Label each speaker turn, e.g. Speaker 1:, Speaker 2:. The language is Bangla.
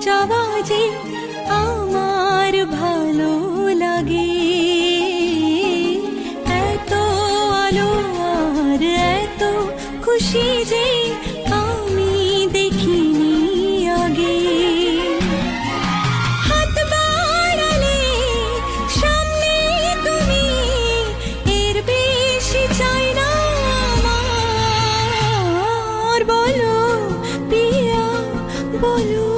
Speaker 1: চাওয়া যে আমার ভালো লাগে। এত আলো আর এত খুশি যে আমি দেখিনি আগে। হাত বাড়ালে সামনে তুমি, এর বেশি চাই না আমার। বলো পিয়া বলো।